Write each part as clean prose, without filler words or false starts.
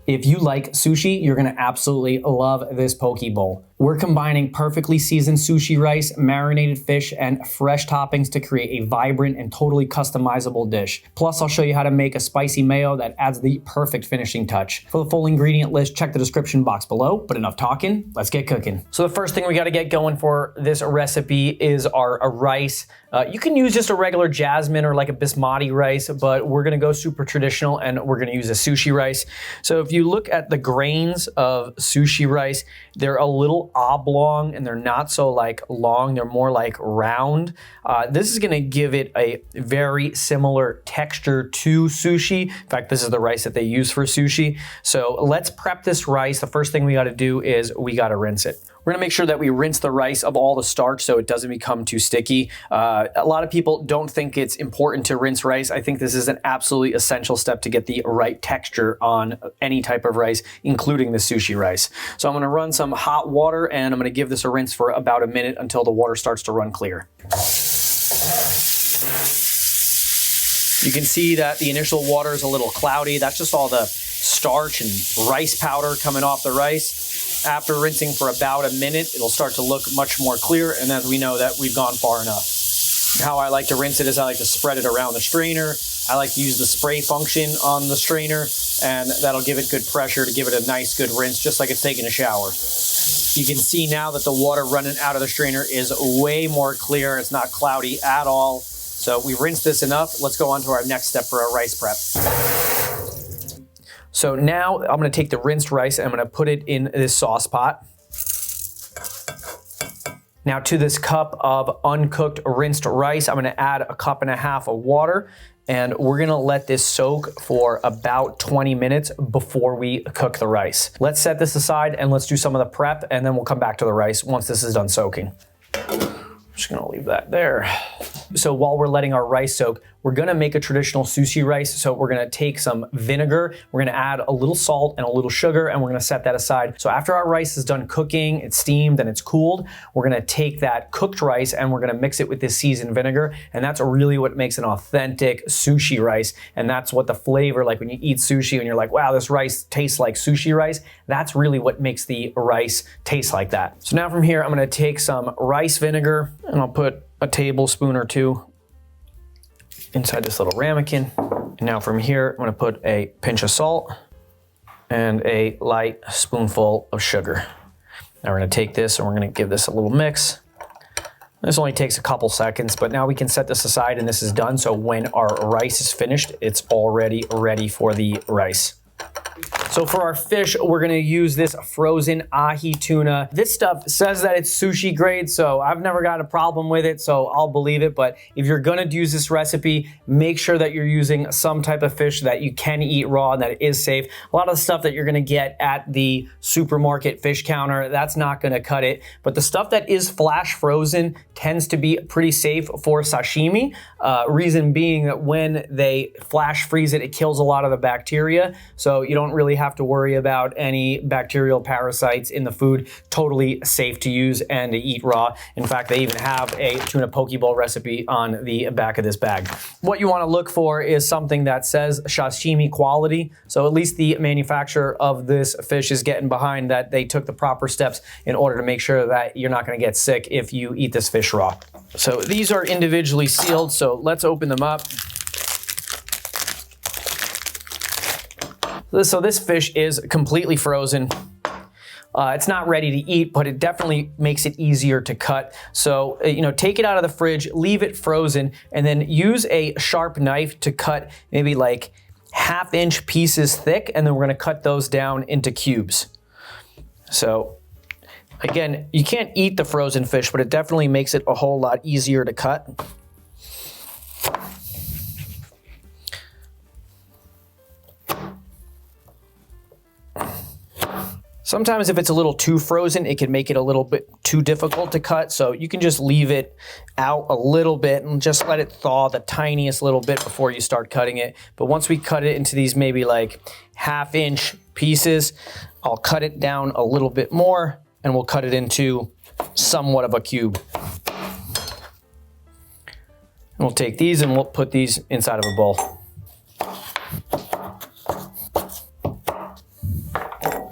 If you like sushi, you're gonna absolutely love this poke bowl. We're combining perfectly seasoned sushi rice, marinated fish, and fresh toppings to create a vibrant and totally customizable dish. Plus, I'll show you how to make a spicy mayo that adds the perfect finishing touch. For the full ingredient list, check the description box below, but enough talking, let's get cooking. So the first thing we gotta get going for this recipe is our rice. You can use just a regular jasmine or like a basmati rice, but we're gonna go super traditional and we're gonna use a sushi rice. So if you look at the grains of sushi rice, they're a little oblong and they're not so like long, they're more like round. This is gonna give it a very similar texture to sushi. In fact, this is the rice that they use for sushi. So let's prep this rice. The first thing we gotta do is we gotta rinse it. We're gonna make sure that we rinse the rice of all the starch so it doesn't become too sticky. A lot of people don't think it's important to rinse rice. I think this is an absolutely essential step to get the right texture on any type of rice, including the sushi rice. So I'm gonna run some hot water and I'm gonna give this a rinse for about a minute until the water starts to run clear. You can see that the initial water is a little cloudy. That's just all the starch and rice powder coming off the rice. After rinsing for about a minute, it'll start to look much more clear, and then we know that we've gone far enough. How I like to rinse it is I like to spread it around the strainer. I like to use the spray function on the strainer, and that'll give it good pressure to give it a nice good rinse, just like it's taking a shower. You can see now that the water running out of the strainer is way more clear. It's not cloudy at all. So we've rinsed this enough. Let's go on to our next step for our rice prep. So now I'm gonna take the rinsed rice and I'm gonna put it in this sauce pot. Now to this cup of uncooked rinsed rice, I'm gonna add a cup and a half of water, and we're gonna let this soak for about 20 minutes before we cook the rice. Let's set this aside and let's do some of the prep, and then we'll come back to the rice once this is done soaking. I'm just gonna leave that there. So while we're letting our rice soak, we're gonna make a traditional sushi rice. So we're gonna take some vinegar, we're gonna add a little salt and a little sugar, and we're gonna set that aside. So after our rice is done cooking, it's steamed and it's cooled, we're gonna take that cooked rice and we're gonna mix it with this seasoned vinegar. And that's really what makes an authentic sushi rice. And that's what the flavor, like when you eat sushi and you're like, wow, this rice tastes like sushi rice, that's really what makes the rice taste like that. So now from here, I'm gonna take some rice vinegar and I'll put a tablespoon or two inside this little ramekin. And now from here, I'm gonna put a pinch of salt and a light spoonful of sugar. Now we're gonna take this and we're gonna give this a little mix. This only takes a couple seconds, but now we can set this aside and this is done. So when our rice is finished, it's already ready for the rice. So for our fish, we're gonna use this frozen ahi tuna. This stuff says that it's sushi grade, so I've never got a problem with it, so I'll believe it. But if you're gonna use this recipe, make sure that you're using some type of fish that you can eat raw and that it is safe. A lot of the stuff that you're gonna get at the supermarket fish counter, that's not gonna cut it. But the stuff that is flash frozen tends to be pretty safe for sashimi. Reason being that when they flash freeze it, it kills a lot of the bacteria. So you don't really have to worry about any bacterial parasites in the food. Totally safe to use and to eat raw. In fact, they even have a tuna poke bowl recipe on the back of this bag. What you want to look for is something that says sashimi quality. So at least the manufacturer of this fish is getting behind that they took the proper steps in order to make sure that you're not going to get sick if you eat this fish raw. So these are individually sealed, so let's open them up. So this fish is completely frozen. It's not ready to eat, but it definitely makes it easier to cut. So, take it out of the fridge, leave it frozen, and then use a sharp knife to cut maybe like 1/2 inch pieces thick, and then we're gonna cut those down into cubes. So, again, you can't eat the frozen fish, but it definitely makes it a whole lot easier to cut. Sometimes if it's a little too frozen, it can make it a little bit too difficult to cut. So you can just leave it out a little bit and just let it thaw the tiniest little bit before you start cutting it. But once we cut it into these maybe like 1/2 inch pieces, I'll cut it down a little bit more and we'll cut it into somewhat of a cube. And we'll take these and we'll put these inside of a bowl.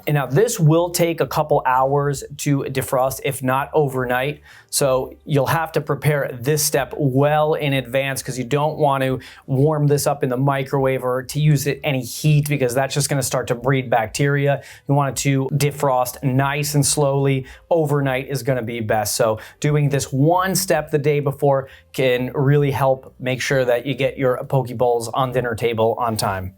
And now this will take a couple hours to defrost, if not overnight. So you'll have to prepare this step well in advance because you don't want to warm this up in the microwave or to use it any heat because that's just going to start to breed bacteria. You want it to defrost nice and slowly. Overnight is going to be best. So doing this one step the day before can really help make sure that you get your poke bowls on dinner table on time.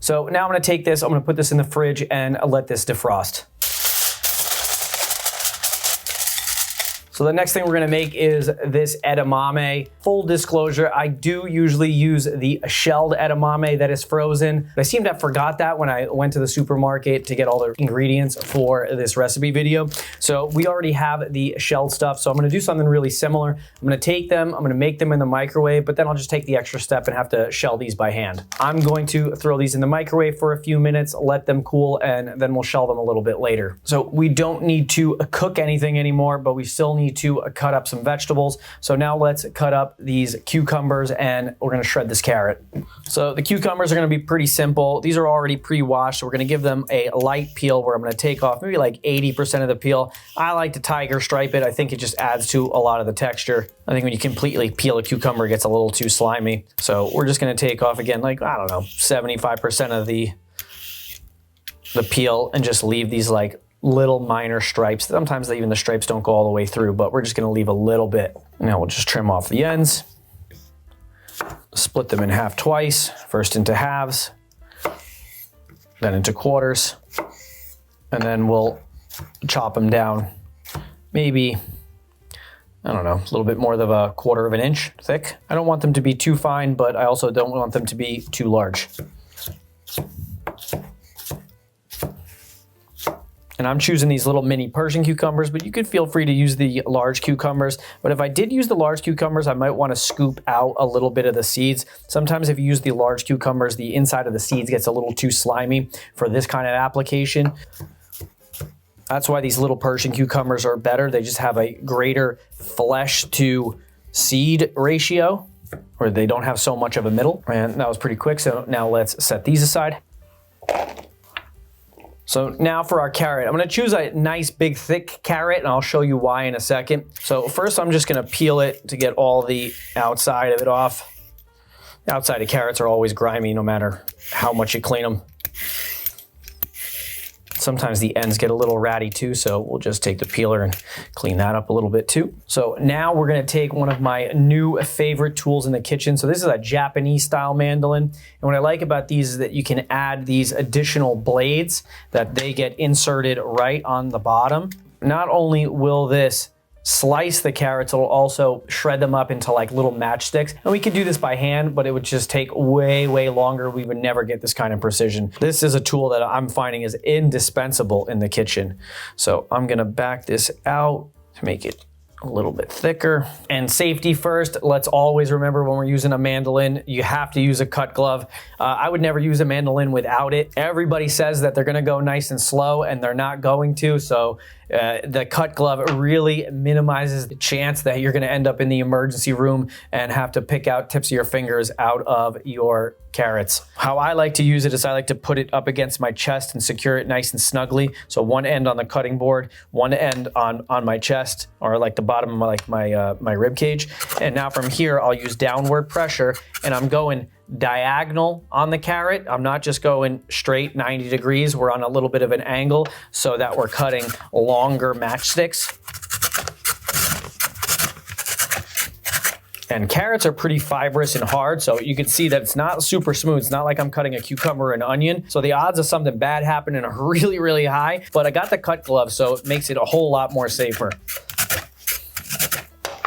So now I'm gonna take this, I'm gonna put this in the fridge and let this defrost. So the next thing we're gonna make is this edamame. Full disclosure, I do usually use the shelled edamame that is frozen. I seem to have forgot that when I went to the supermarket to get all the ingredients for this recipe video. So we already have the shelled stuff. So I'm gonna do something really similar. I'm gonna take them, I'm gonna make them in the microwave, but then I'll just take the extra step and have to shell these by hand. I'm going to throw these in the microwave for a few minutes, let them cool, and then we'll shell them a little bit later. So we don't need to cook anything anymore, but we still need to cut up some vegetables. So now let's cut up these cucumbers and we're gonna shred this carrot. So the cucumbers are gonna be pretty simple. These are already pre-washed. So we're gonna give them a light peel where I'm gonna take off maybe like 80% of the peel. I like to tiger stripe it. I think it just adds to a lot of the texture. I think when you completely peel a cucumber, it gets a little too slimy. So we're just gonna take off again, like, I don't know, 75% of the peel and just leave these like little minor stripes. Sometimes even the stripes don't go all the way through, but we're just gonna leave a little bit. Now we'll just trim off the ends, split them in half twice, first into halves, then into quarters, and then we'll chop them down maybe, I don't know, a little bit more than a 1/4 of an inch thick. I don't want them to be too fine, but I also don't want them to be too large. And I'm choosing these little mini Persian cucumbers, but you could feel free to use the large cucumbers. But if I did use the large cucumbers, I might want to scoop out a little bit of the seeds. Sometimes if you use the large cucumbers, the inside of the seeds gets a little too slimy for this kind of application. That's why these little Persian cucumbers are better. They just have a greater flesh to seed ratio, or they don't have so much of a middle. And that was pretty quick, so now let's set these aside. So now for our carrot, I'm gonna choose a nice big thick carrot and I'll show you why in a second. So first I'm just gonna peel it to get all the outside of it off. The outside of carrots are always grimy no matter how much you clean them. Sometimes the ends get a little ratty too, so we'll just take the peeler and clean that up a little bit too. So now we're gonna take one of my new favorite tools in the kitchen. So this is a Japanese style mandolin. And what I like about these is that you can add these additional blades that they get inserted right on the bottom. Not only will this slice the carrots, it'll also shred them up into like little matchsticks. And we could do this by hand, but it would just take way, way longer. We would never get this kind of precision. This is a tool that I'm finding is indispensable in the kitchen. So I'm gonna back this out to make it a little bit thicker. And safety first, let's always remember when we're using a mandolin, you have to use a cut glove. I would never use a mandolin without it. Everybody says that they're gonna go nice and slow and they're not going to, so the cut glove really minimizes the chance that you're gonna end up in the emergency room and have to pick out tips of your fingers out of your carrots. How I like to use it is I like to put it up against my chest and secure it nice and snugly. So one end on the cutting board, one end on my chest, or like the bottom of my rib cage. And now from here, I'll use downward pressure and I'm going diagonal on the carrot. I'm not just going straight 90 degrees. We're on a little bit of an angle so that we're cutting longer matchsticks. And carrots are pretty fibrous and hard, so you can see that it's not super smooth. It's not like I'm cutting a cucumber or an onion. So the odds of something bad happening are really, really high, but I got the cut glove, so it makes it a whole lot more safer.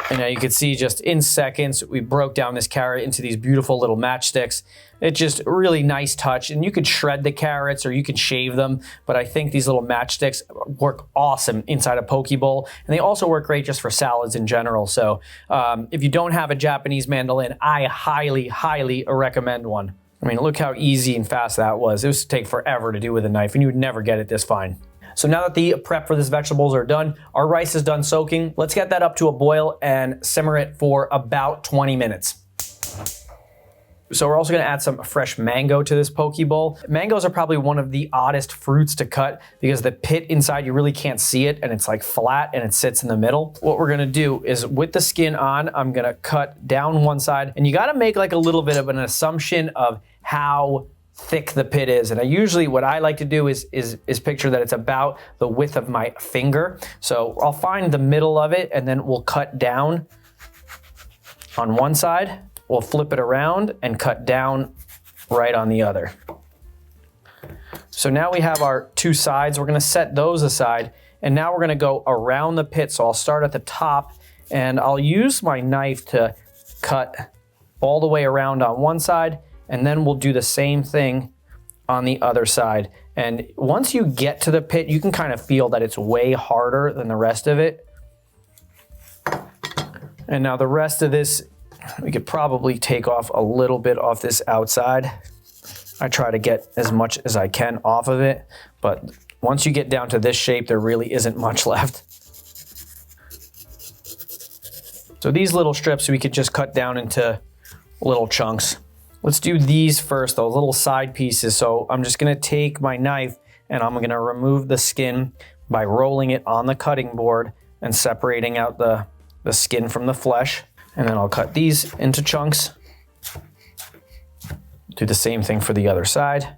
And now you can see just in seconds, we broke down this carrot into these beautiful little matchsticks. It's just a really nice touch, and you could shred the carrots or you can shave them, but I think these little matchsticks work awesome inside a poke bowl, and they also work great just for salads in general. So if you don't have a Japanese mandolin, I highly, highly recommend one. I mean, look how easy and fast that was. It would take forever to do with a knife, and you would never get it this fine. So now that the prep for this vegetables are done, our rice is done soaking. Let's get that up to a boil and simmer it for about 20 minutes. So we're also gonna add some fresh mango to this poke bowl. Mangoes are probably one of the oddest fruits to cut because the pit inside, you really can't see it and it's like flat and it sits in the middle. What we're gonna do is with the skin on, I'm gonna cut down one side, and you gotta make like a little bit of an assumption of how thick the pit is. And what I like to do is picture that it's about the width of my finger. So I'll find the middle of it and then we'll cut down on one side. We'll flip it around and cut down right on the other. So now we have our two sides. We're gonna set those aside, and now we're gonna go around the pit. So I'll start at the top, and I'll use my knife to cut all the way around on one side, and then we'll do the same thing on the other side. And once you get to the pit, you can kind of feel that it's way harder than the rest of it. And now the rest of this, we could probably take off a little bit off this outside. I try to get as much as I can off of it, but once you get down to this shape, there really isn't much left. So these little strips we could just cut down into little chunks. Let's do these first, those little side pieces. So I'm just gonna take my knife and I'm gonna remove the skin by rolling it on the cutting board and separating out the skin from the flesh. And then I'll cut these into chunks. Do the same thing for the other side.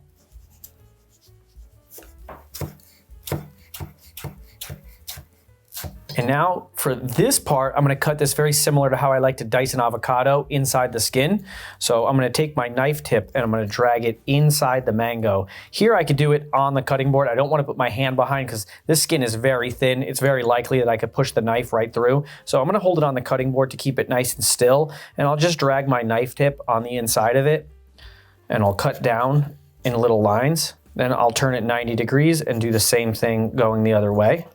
And now for this part, I'm gonna cut this very similar to how I like to dice an avocado inside the skin. So I'm gonna take my knife tip and I'm gonna drag it inside the mango. Here I could do it on the cutting board. I don't wanna put my hand behind because this skin is very thin. It's very likely that I could push the knife right through. So I'm gonna hold it on the cutting board to keep it nice and still. And I'll just drag my knife tip on the inside of it and I'll cut down in little lines. Then I'll turn it 90 degrees and do the same thing going the other way.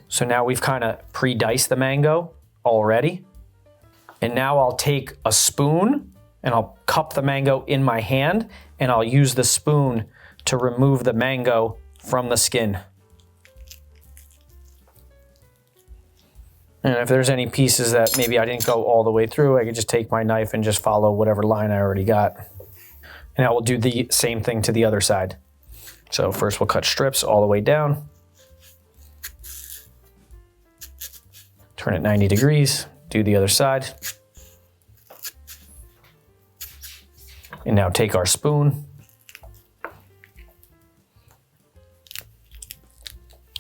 So now we've kind of pre-diced the mango already. And now I'll take a spoon and I'll cup the mango in my hand and I'll use the spoon to remove the mango from the skin. And if there's any pieces that maybe I didn't go all the way through, I could just take my knife and just follow whatever line I already got. And I will do the same thing to the other side. So first we'll cut strips all the way down. Turn it 90 degrees, do the other side. And now take our spoon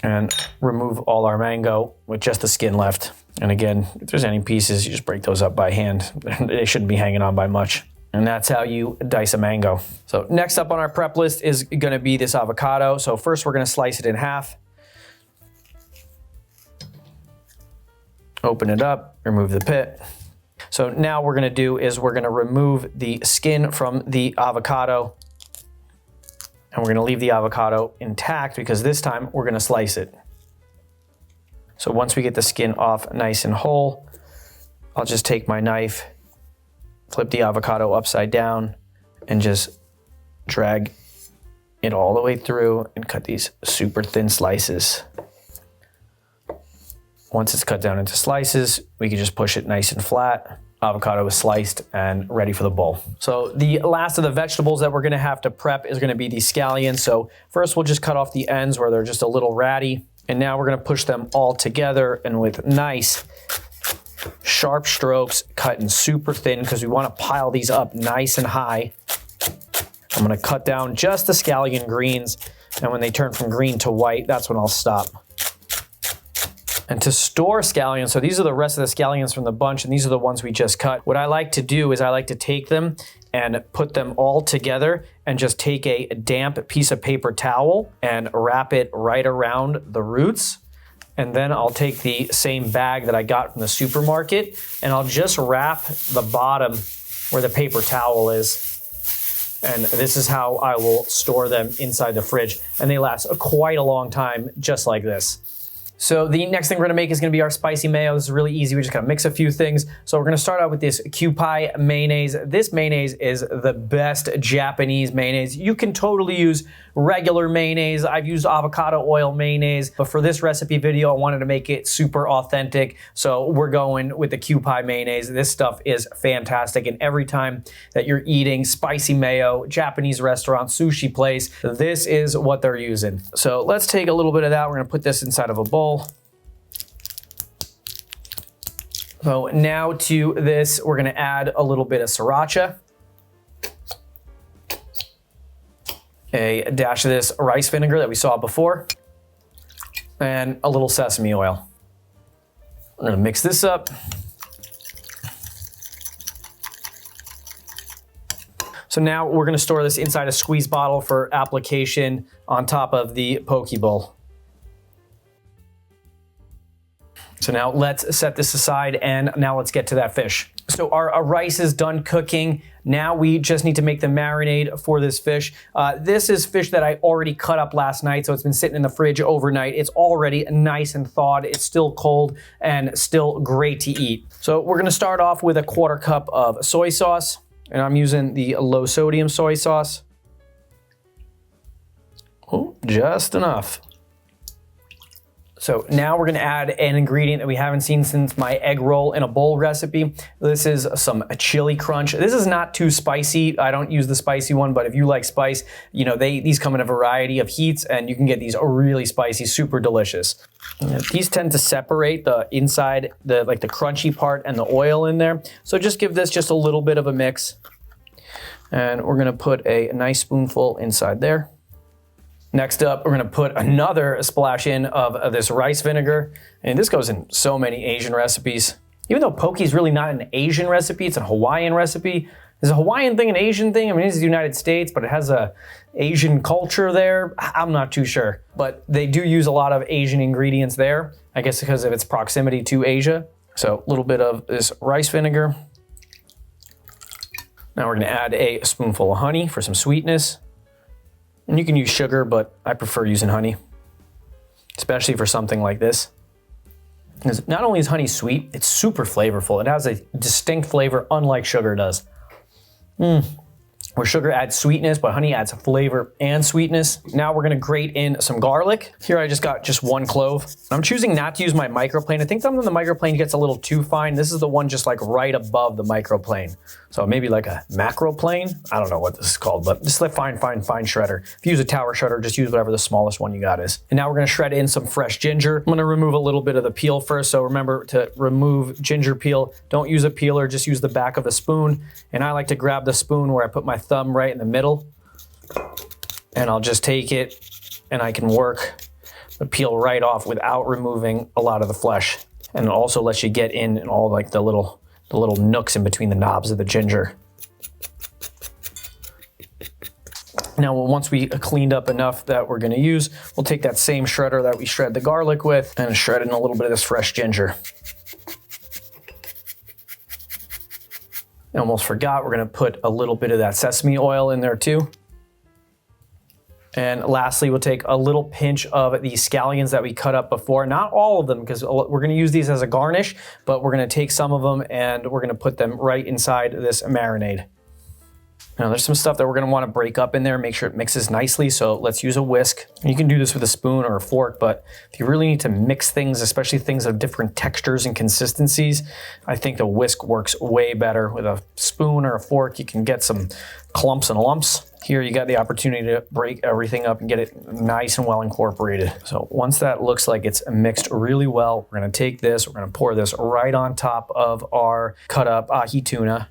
and remove all our mango with just the skin left. And again, if there's any pieces, you just break those up by hand. They shouldn't be hanging on by much. And that's how you dice a mango. So next up on our prep list is gonna be this avocado. So first we're gonna slice it in half. Open it up, remove the pit. So now what we're gonna do is we're gonna remove the skin from the avocado and we're gonna leave the avocado intact because this time we're gonna slice it. So once we get the skin off nice and whole, I'll just take my knife, flip the avocado upside down and just drag it all the way through and cut these super thin slices. Once it's cut down into slices, we can just push it nice and flat. Avocado is sliced and ready for the bowl. So the last of the vegetables that we're gonna have to prep is gonna be the scallions. So first we'll just cut off the ends where they're just a little ratty. And now we're gonna push them all together and with nice sharp strokes, cutting super thin because we wanna pile these up nice and high. I'm gonna cut down just the scallion greens, and when they turn from green to white, that's when I'll stop. And to store scallions, so these are the rest of the scallions from the bunch, and these are the ones we just cut. What I like to do is I like to take them and put them all together and just take a damp piece of paper towel and wrap it right around the roots. And then I'll take the same bag that I got from the supermarket and I'll just wrap the bottom where the paper towel is. And this is how I will store them inside the fridge. And they last quite a long time, just like this. So the next thing we're gonna make is gonna be our spicy mayo. This is really easy. We just gotta mix a few things. So we're gonna start out with this Kewpie mayonnaise. This mayonnaise is the best Japanese mayonnaise. You can totally use regular mayonnaise. I've used avocado oil mayonnaise, but for this recipe video, I wanted to make it super authentic. So we're going with the Kewpie mayonnaise. This stuff is fantastic. And every time that you're eating spicy mayo, Japanese restaurant, sushi place, this is what they're using. So let's take a little bit of that. We're gonna put this inside of a bowl. So now to this, we're gonna add a little bit of sriracha, a dash of this rice vinegar that we saw before, and a little sesame oil. We're gonna mix this up. So now we're gonna store this inside a squeeze bottle for application on top of the poke bowl. So now let's set this aside, and now let's get to that fish. So our rice is done cooking. Now we just need to make the marinade for this fish. This is fish that I already cut up last night, so it's been sitting in the fridge overnight. It's already nice and thawed. It's still cold and still great to eat. So we're gonna start off with a 1/4 cup of soy sauce, and I'm using the low sodium soy sauce. Oh, just enough. So now we're gonna add an ingredient that we haven't seen since my egg roll in a bowl recipe. This is some chili crunch. This is not too spicy. I don't use the spicy one, but if you like spice, you know, these come in a variety of heats, and you can get these really spicy, super delicious. These tend to separate the inside, the crunchy part and the oil in there. So just give this just a little bit of a mix. And we're gonna put a nice spoonful inside there. Next up, we're gonna put another splash in of this rice vinegar. And this goes in so many Asian recipes. Even though poke is really not an Asian recipe, it's a Hawaiian recipe. Is a Hawaiian thing an Asian thing? I mean, it's the United States, but it has a Asian culture there. I'm not too sure. But they do use a lot of Asian ingredients there, I guess because of its proximity to Asia. So a little bit of this rice vinegar. Now we're gonna add a spoonful of honey for some sweetness. And you can use sugar, but I prefer using honey, especially for something like this. Because not only is honey sweet, it's super flavorful. It has a distinct flavor, unlike sugar does. Where sugar adds sweetness, but honey adds flavor and sweetness. Now we're gonna grate in some garlic. Here I just got just 1 clove. I'm choosing not to use my microplane. I think sometimes the microplane gets a little too fine. This is the one just like right above the microplane. So maybe like a macroplane? I don't know what this is called, but just like fine shredder. If you use a tower shredder, just use whatever the smallest one you got is. And now we're gonna shred in some fresh ginger. I'm gonna remove a little bit of the peel first. So remember to remove ginger peel. Don't use a peeler, just use the back of the spoon. And I like to grab the spoon where I put my thumb right in the middle, and I'll just take it and I can work the peel right off without removing a lot of the flesh. And it also lets you get in all like the little nooks in between the knobs of the ginger. Now, once we cleaned up enough that we're gonna use, we'll take that same shredder that we shred the garlic with and shred in a little bit of this fresh ginger. I almost forgot, we're gonna put a little bit of that sesame oil in there too. And lastly, we'll take a little pinch of the scallions that we cut up before. Not all of them, because we're gonna use these as a garnish, but we're gonna take some of them and we're gonna put them right inside this marinade. Now there's some stuff that we're gonna wanna break up in there, make sure it mixes nicely, so let's use a whisk. You can do this with a spoon or a fork, but if you really need to mix things, especially things of different textures and consistencies, I think the whisk works way better. With a spoon or a fork, you can get some clumps and lumps. Here you got the opportunity to break everything up and get it nice and well incorporated. So once that looks like it's mixed really well, we're gonna take this, we're gonna pour this right on top of our cut up ahi tuna.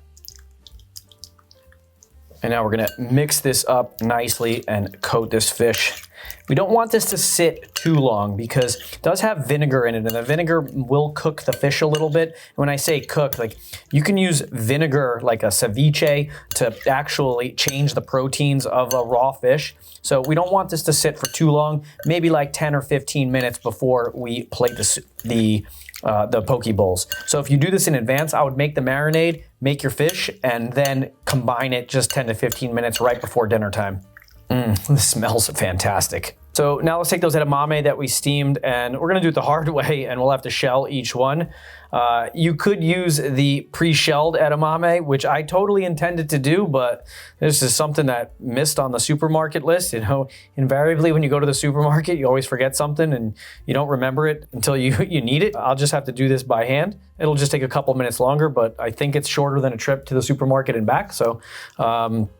And now we're gonna mix this up nicely and coat this fish. We don't want this to sit too long because it does have vinegar in it, and the vinegar will cook the fish a little bit. And when I say cook, like you can use vinegar like a ceviche to actually change the proteins of a raw fish. So we don't want this to sit for too long, maybe like 10 or 15 minutes before we plate the poke bowls. So if you do this in advance, I would make the marinade, make your fish, and then combine it just 10 to 15 minutes right before dinner time. This smells fantastic. So now let's take those edamame that we steamed, and we're gonna do it the hard way, and we'll have to shell each one. You could use the pre-shelled edamame, which I totally intended to do, but this is something that missed on the supermarket list. You know, invariably when you go to the supermarket, you always forget something and you don't remember it until you need it. I'll just have to do this by hand. It'll just take a couple minutes longer, but I think it's shorter than a trip to the supermarket and back. So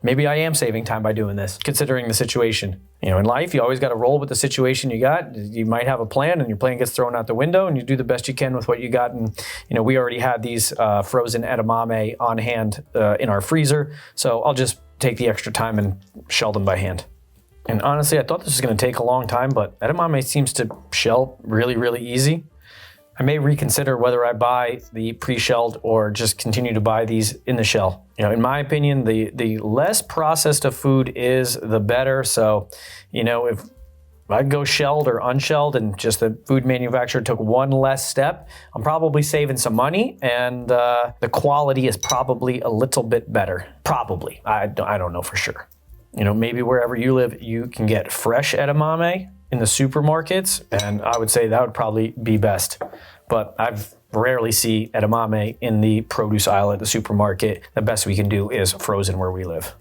maybe I am saving time by doing this, considering the situation. You know, in life, you always got to roll with the situation you got. You might have a plan and your plan gets thrown out the window and you do the best you can with what you got. And, you know, we already had these frozen edamame on hand in our freezer. So I'll just take the extra time and shell them by hand. And honestly, I thought this was going to take a long time, but edamame seems to shell really, really easy. I may reconsider whether I buy the pre-shelled or just continue to buy these in the shell. You know, in my opinion, the less processed a food is, the better. So, you know, if I'd go shelled or unshelled and just the food manufacturer took one less step, I'm probably saving some money and the quality is probably a little bit better. Probably. I don't know for sure. You know, maybe wherever you live, you can get fresh edamame in the supermarkets, and I would say that would probably be best. But I've rarely see edamame in the produce aisle at the supermarket. The best we can do is frozen where we live.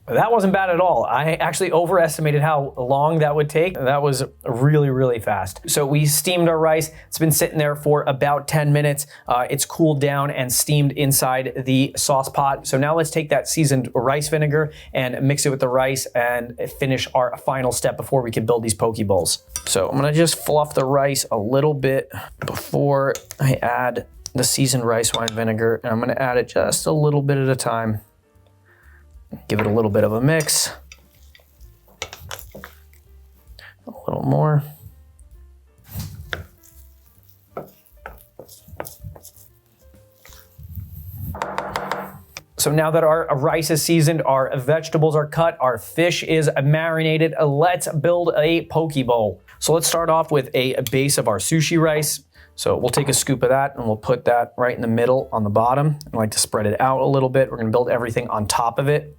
That wasn't bad at all. I actually overestimated how long that would take. That was really, really fast. So we steamed our rice. It's been sitting there for about 10 minutes. It's cooled down and steamed inside the sauce pot. So now let's take that seasoned rice vinegar and mix it with the rice and finish our final step before we can build these poke bowls. So I'm gonna just fluff the rice a little bit before I add the seasoned rice wine vinegar. And I'm gonna add it just a little bit at a time. Give it a little bit of a mix. A little more. So now that our rice is seasoned, our vegetables are cut, our fish is marinated, let's build a poke bowl. So let's start off with a base of our sushi rice. So we'll take a scoop of that and we'll put that right in the middle on the bottom. I like to spread it out a little bit. We're gonna build everything on top of it.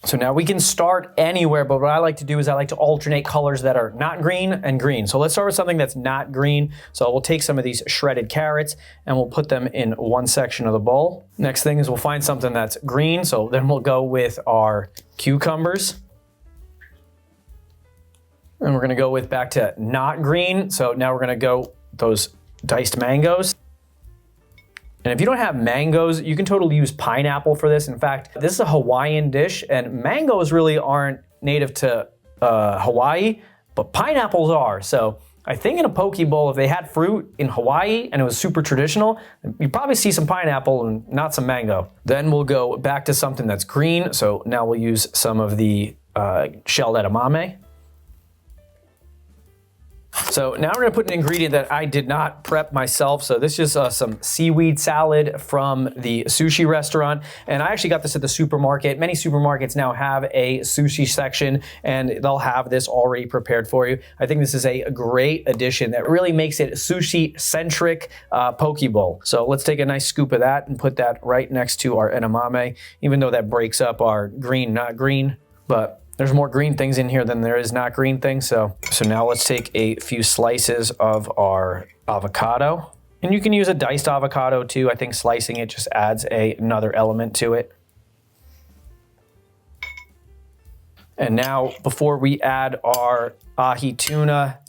So now we can start anywhere, but what I like to do is I like to alternate colors that are not green and green. So let's start with something that's not green. So we'll take some of these shredded carrots and we'll put them in one section of the bowl. Next thing is we'll find something that's green. So then we'll go with our cucumbers. And we're gonna go with back to not green. So now we're gonna go those diced mangoes. And if you don't have mangoes, you can totally use pineapple for this. In fact, this is a Hawaiian dish and mangoes really aren't native to Hawaii, but pineapples are. So I think in a poke bowl, if they had fruit in Hawaii and it was super traditional, you'd probably see some pineapple and not some mango. Then we'll go back to something that's green. So now we'll use some of the shelled edamame. So now we're gonna put an ingredient that I did not prep myself. So this is some seaweed salad from the sushi restaurant. And I actually got this at the supermarket. Many supermarkets now have a sushi section and they'll have this already prepared for you. I think this is a great addition that really makes it sushi-centric poke bowl. So let's take a nice scoop of that and put that right next to our edamame, even though that breaks up our green, not green, but there's more green things in here than there is not green things. So now let's take a few slices of our avocado. And you can use a diced avocado too. I think slicing it just adds another element to it. And now before we add our ahi tuna,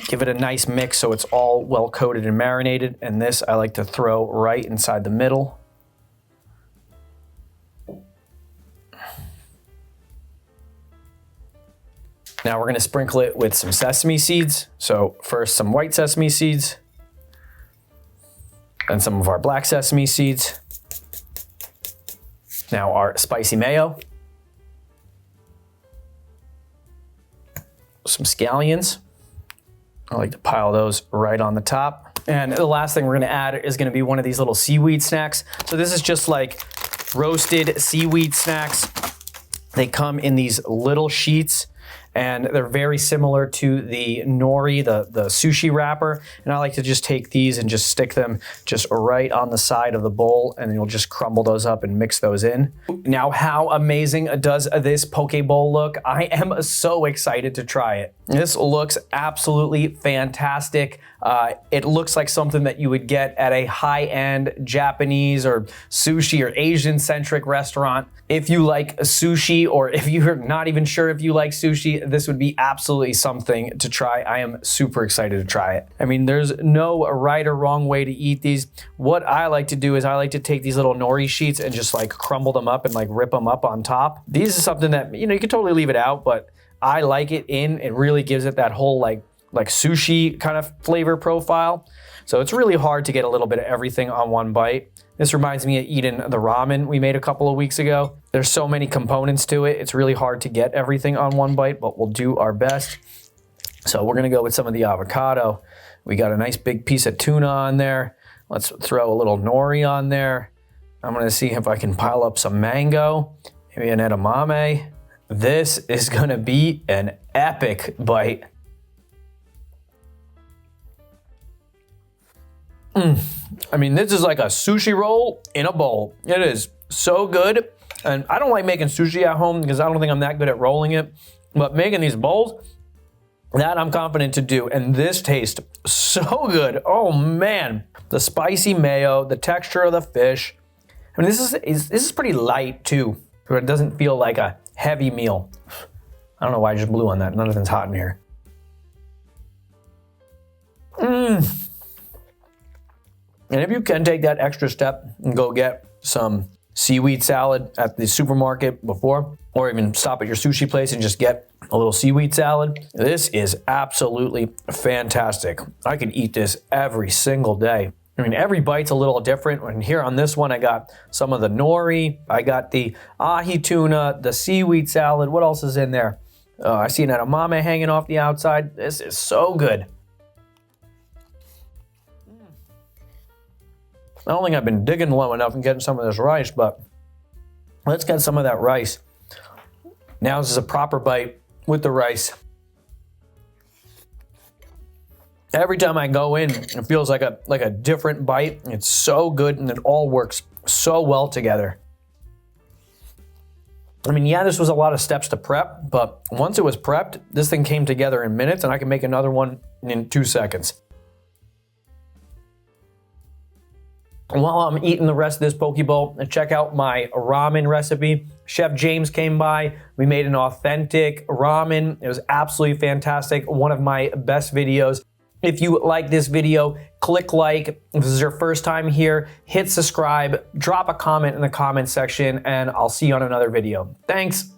give it a nice mix so it's all well coated and marinated. And this I like to throw right inside the middle. Now we're gonna sprinkle it with some sesame seeds. So first some white sesame seeds, and some of our black sesame seeds. Now our spicy mayo. Some scallions. I like to pile those right on the top. And the last thing we're gonna add is gonna be one of these little seaweed snacks. So this is just like roasted seaweed snacks. They come in these little sheets. and they're very similar to the nori, the sushi wrapper. And I like to just take these and just stick them just right on the side of the bowl, and you'll just crumble those up and mix those in. Now, how amazing does this poke bowl look? I am so excited to try it. This looks absolutely fantastic. It looks like something that you would get at a high-end Japanese or sushi or Asian-centric restaurant. If you like sushi, or if you're not even sure if you like sushi, this would be absolutely something to try. I am super excited to try it. I mean, there's no right or wrong way to eat these. What I like to do is I like to take these little nori sheets and just like crumble them up and like rip them up on top. These is something that, you know, you can totally leave it out, but I like it in. It really gives it that whole like sushi kind of flavor profile. So it's really hard to get a little bit of everything on one bite. This reminds me of eating the ramen we made a couple of weeks ago. There's so many components to it. It's really hard to get everything on one bite, but we'll do our best. So we're gonna go with some of the avocado. We got a nice big piece of tuna on there. Let's throw a little nori on there. I'm gonna see if I can pile up some mango, maybe an edamame. This is gonna be an epic bite. I mean, this is like a sushi roll in a bowl. It is so good. And I don't like making sushi at home because I don't think I'm that good at rolling it. But making these bowls, that I'm confident to do. And this tastes so good. Oh man. The spicy mayo, the texture of the fish. I mean, this is pretty light too. So it doesn't feel like a heavy meal. I don't know why I just blew on that. Nothing's hot in here. And if you can take that extra step and go get some seaweed salad at the supermarket before, or even stop at your sushi place and just get a little seaweed salad, this is absolutely fantastic. I could eat this every single day. I mean, every bite's a little different. And here on this one, I got some of the nori, I got the ahi tuna, the seaweed salad. What else is in there? I see an edamame hanging off the outside. This is so good. I don't think I've been digging low enough and getting some of this rice, but let's get some of that rice. Now this is a proper bite with the rice. Every time I go in, it feels like a different bite. It's so good, and it all works so well together. I mean, yeah, this was a lot of steps to prep, but once it was prepped, this thing came together in minutes, and I can make another one in 2 seconds. While I'm eating the rest of this poke bowl, check out my ramen recipe. Chef James came by. We made an authentic ramen. It was absolutely fantastic. One of my best videos. If you like this video, click like. If this is your first time here, hit subscribe, drop a comment in the comment section, and I'll see you on another video. Thanks.